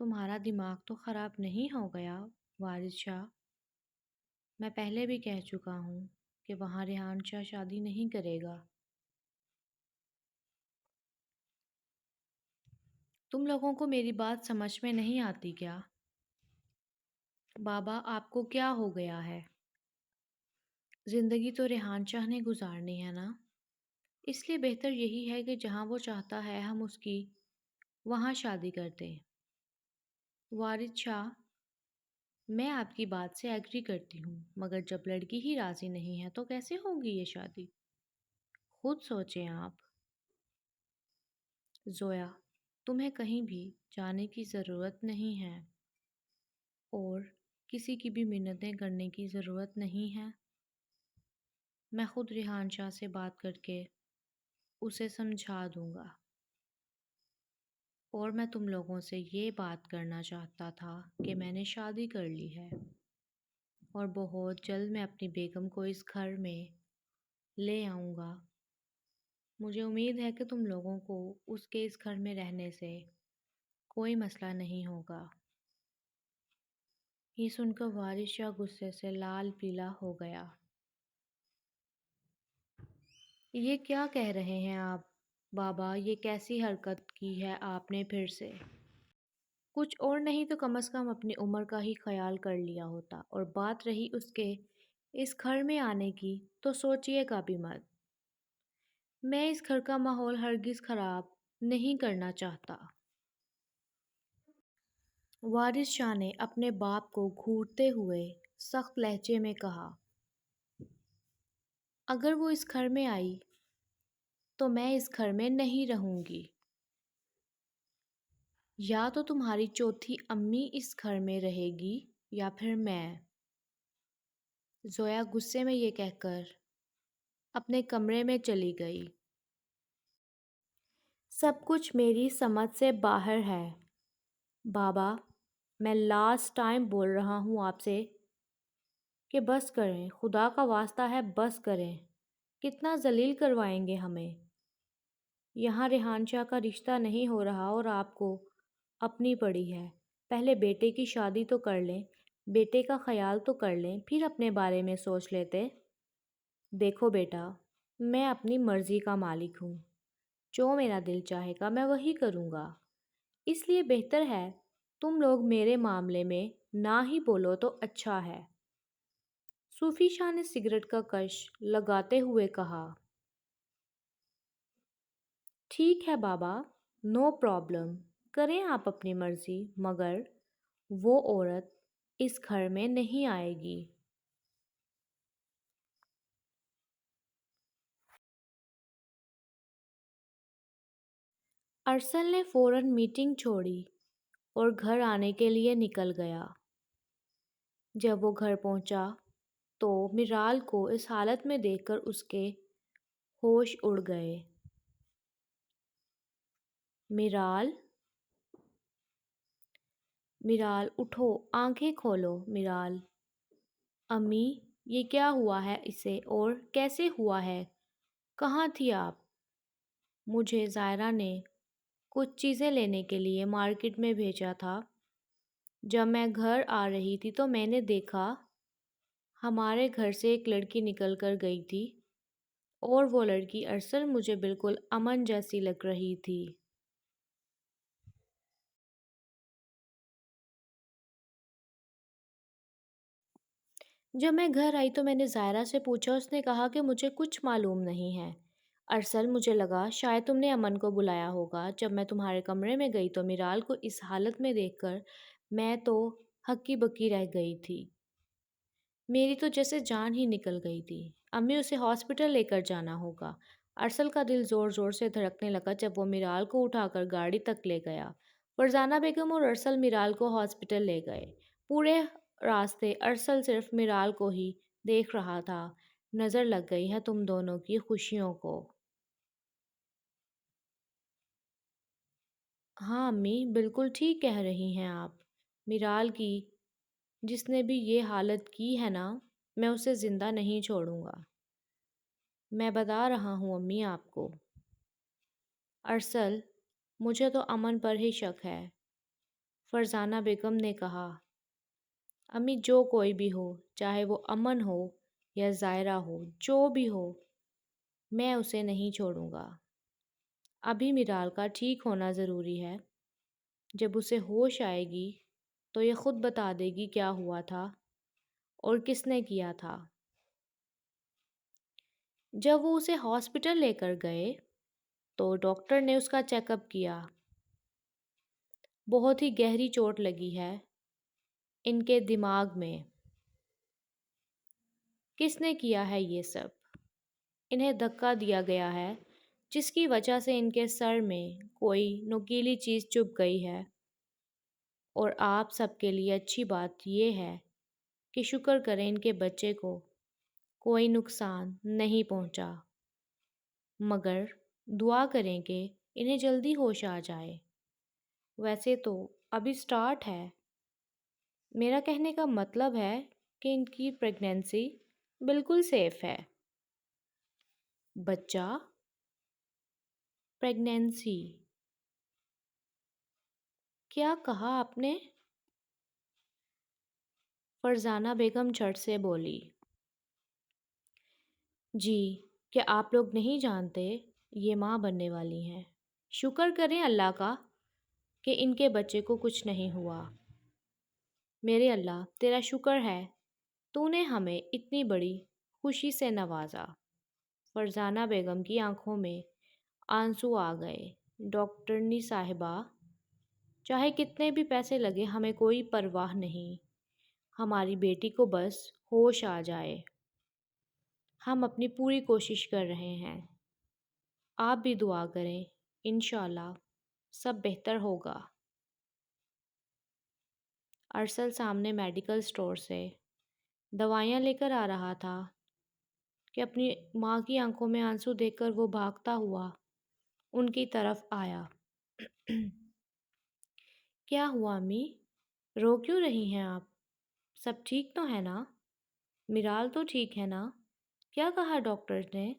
تمہارا دماغ تو خراب نہیں ہو گیا وارث شاہ؟ میں پہلے بھی کہہ چکا ہوں کہ وہاں ریحان شاہ شادی نہیں کرے گا۔ تم لوگوں کو میری بات سمجھ میں نہیں آتی کیا؟ بابا آپ کو کیا ہو گیا ہے؟ زندگی تو ریحان شاہ نے گزارنی ہے نا، اس لیے بہتر یہی ہے کہ جہاں وہ چاہتا ہے ہم اس کی وہاں شادی کرتے ہیں۔ وارث شاہ، میں آپ کی بات سے ایگری کرتی ہوں، مگر جب لڑکی ہی راضی نہیں ہے تو کیسے ہوگی یہ شادی؟ خود سوچیں آپ۔ زویا، تمہیں کہیں بھی جانے کی ضرورت نہیں ہے اور کسی کی بھی منتیں کرنے کی ضرورت نہیں ہے۔ میں خود ریحان شاہ سے بات کر کے اسے سمجھا دوں گا، اور میں تم لوگوں سے یہ بات کرنا چاہتا تھا کہ میں نے شادی کر لی ہے اور بہت جلد میں اپنی بیگم کو اس گھر میں لے آؤں گا۔ مجھے امید ہے کہ تم لوگوں کو اس کے اس گھر میں رہنے سے کوئی مسئلہ نہیں ہوگا۔ یہ سن کر وارث شاہ غصے سے لال پیلا ہو گیا۔ یہ کیا کہہ رہے ہیں آپ بابا؟ یہ کیسی حرکت کی ہے آپ نے پھر سے؟ کچھ اور نہیں تو کم از کم اپنی عمر کا ہی خیال کر لیا ہوتا، اور بات رہی اس کے اس گھر میں آنے کی تو سوچیے گا بھی مت۔ میں اس گھر کا ماحول ہرگز خراب نہیں کرنا چاہتا۔ وارث شاہ نے اپنے باپ کو گھورتے ہوئے سخت لہجے میں کہا، اگر وہ اس گھر میں آئی تو میں اس گھر میں نہیں رہوں گی۔ یا تو تمہاری چوتھی امی اس گھر میں رہے گی یا پھر میں۔ زویا غصے میں یہ کہہ کر اپنے کمرے میں چلی گئی۔ سب کچھ میری سمجھ سے باہر ہے بابا، میں لاسٹ ٹائم بول رہا ہوں آپ سے کہ بس کریں، خدا کا واسطہ ہے بس کریں۔ کتنا ذلیل کروائیں گے ہمیں؟ یہاں ریحان شاہ کا رشتہ نہیں ہو رہا اور آپ کو اپنی پڑی ہے۔ پہلے بیٹے کی شادی تو کر لیں، بیٹے کا خیال تو کر لیں، پھر اپنے بارے میں سوچ لیتے۔ دیکھو بیٹا، میں اپنی مرضی کا مالک ہوں، جو میرا دل چاہے گا میں وہی کروں گا، اس لیے بہتر ہے تم لوگ میرے معاملے میں نہ ہی بولو تو اچھا ہے۔ صوفی شاہ نے سگریٹ کا کش لگاتے ہوئے کہا، ٹھیک ہے بابا، نو پرابلم، کریں آپ اپنی مرضی، مگر وہ عورت اس گھر میں نہیں آئے گی۔ ارسل نے فوراً میٹنگ چھوڑی اور گھر آنے کے لیے نکل گیا۔ جب وہ گھر پہنچا تو میرال کو اس حالت میں دیکھ کر اس کے ہوش اڑ گئے۔ میرال، میرال اٹھو، آنکھیں کھولو میرال۔ امی، یہ کیا ہوا ہے اسے اور کیسے ہوا ہے؟ کہاں تھی آپ؟ مجھے زائرہ نے کچھ چیزیں لینے کے لیے مارکیٹ میں بھیجا تھا۔ جب میں گھر آ رہی تھی تو میں نے دیکھا ہمارے گھر سے ایک لڑکی نکل کر گئی تھی، اور وہ لڑکی ارسل مجھے بالکل امن جیسی لگ رہی تھی۔ جب میں گھر آئی تو میں نے زائرہ سے پوچھا، اس نے کہا کہ مجھے کچھ معلوم نہیں ہے۔ ارسل، مجھے لگا شاید تم نے امن کو بلایا ہوگا۔ جب میں تمہارے کمرے میں گئی تو میرال کو اس حالت میں دیکھ کر میں تو ہکی بکی رہ گئی تھی۔ میری تو جیسے جان ہی نکل گئی تھی۔ امی، اسے ہاسپٹل لے کر جانا ہوگا۔ ارسل کا دل زور زور سے دھڑکنے لگا جب وہ میرال کو اٹھا کر گاڑی تک لے گیا۔ فرزانہ بیگم اور ارسل میرال کو ہاسپٹل لے گئے۔ پورے راستے ارسل صرف میرال کو ہی دیکھ رہا تھا۔ نظر لگ گئی ہے تم دونوں کی خوشیوں کو۔ ہاں امی، بالکل ٹھیک کہہ رہی ہیں آپ۔ میرال کی جس نے بھی یہ حالت کی ہے نا، میں اسے زندہ نہیں چھوڑوں گا۔ میں بتا رہا ہوں امی آپ کو۔ ارسل، مجھے تو امن پر ہی شک ہے۔ فرزانہ بیگم نے کہا، امی جو کوئی بھی ہو، چاہے وہ امن ہو یا زائرہ ہو، جو بھی ہو، میں اسے نہیں چھوڑوں گا۔ ابھی میرال کا ٹھیک ہونا ضروری ہے۔ جب اسے ہوش آئے گی تو یہ خود بتا دے گی کیا ہوا تھا اور کس نے کیا تھا۔ جب وہ اسے ہاسپٹل لے کر گئے تو ڈاکٹر نے اس کا چیک اپ کیا۔ بہت ہی گہری چوٹ لگی ہے ان کے دماغ میں۔ کس نے کیا ہے یہ سب؟ انہیں دھکا دیا گیا ہے جس کی وجہ سے ان کے سر میں کوئی نوکیلی چیز چبھ گئی ہے، اور آپ سب کے لیے اچھی بات یہ ہے کہ شکر کریں ان کے بچے کو کوئی نقصان نہیں پہنچا، مگر دعا کریں کہ انہیں جلدی ہوش آ جائے۔ ویسے تو ابھی سٹارٹ ہے، میرا کہنے کا مطلب ہے کہ ان کی پریگنینسی بالکل سیف ہے۔ بچہ، پریگنینسی، کیا کہا آپ نے؟ فرزانہ بیگم جھٹ سے بولی، جی، کیا آپ لوگ نہیں جانتے یہ ماں بننے والی ہیں؟ شکر کریں اللہ کا کہ ان کے بچے کو کچھ نہیں ہوا۔ میرے اللہ تیرا شکر ہے، تو نے ہمیں اتنی بڑی خوشی سے نوازا۔ فرزانہ بیگم کی آنکھوں میں آنسو آ گئے۔ ڈاکٹرنی صاحبہ، چاہے کتنے بھی پیسے لگے ہمیں کوئی پرواہ نہیں، ہماری بیٹی کو بس ہوش آ جائے۔ ہم اپنی پوری کوشش کر رہے ہیں، آپ بھی دعا کریں، انشاءاللہ سب بہتر ہوگا۔ ارسل سامنے میڈیکل سٹور سے دوائیاں لے کر آ رہا تھا کہ اپنی ماں کی آنکھوں میں آنسو دیکھ کر وہ بھاگتا ہوا ان کی طرف آیا۔ کیا ہوا امی؟ رو کیوں رہی ہیں آپ؟ سب ٹھیک تو ہے نا؟ میرال تو ٹھیک ہے نا؟ کیا کہا ڈاکٹر نے؟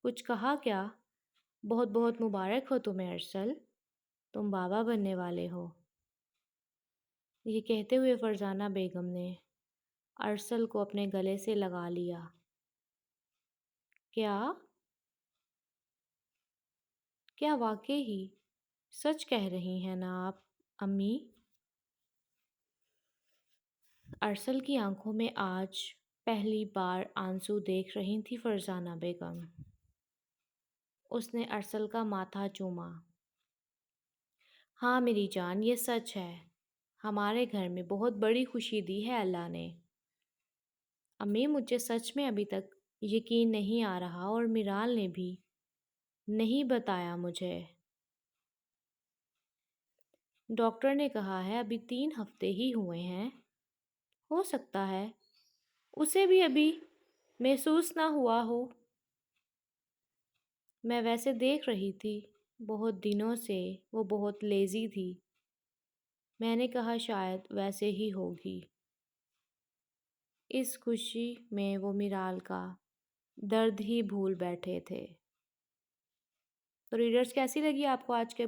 کچھ کہا کیا؟ بہت بہت مبارک ہو تمہیں ارسل، تم بابا بننے والے ہو۔ یہ کہتے ہوئے فرزانہ بیگم نے ارسل کو اپنے گلے سے لگا لیا۔ کیا واقعی ہی سچ کہہ رہی ہیں نا آپ امی؟ ارسل کی آنکھوں میں آج پہلی بار آنسو دیکھ رہی تھی فرزانہ بیگم۔ اس نے ارسل کا ماتھا چوما۔ ہاں میری جان، یہ سچ ہے، ہمارے گھر میں بہت بڑی خوشی دی ہے اللہ نے۔ امی مجھے سچ میں ابھی تک یقین نہیں آ رہا، اور میرال نے بھی نہیں بتایا مجھے۔ ڈاکٹر نے کہا ہے ابھی 3 ہفتے ہی ہوئے ہیں، ہو سکتا ہے اسے بھی ابھی محسوس نہ ہوا ہو۔ میں ویسے دیکھ رہی تھی بہت دنوں سے وہ بہت لیزی تھی، میں نے کہا شاید ویسے ہی ہوگی۔ اس خوشی میں وہ میرال کا درد ہی بھول بیٹھے تھے۔ تو ریڈرز، کیسی لگی آپ کو آج کے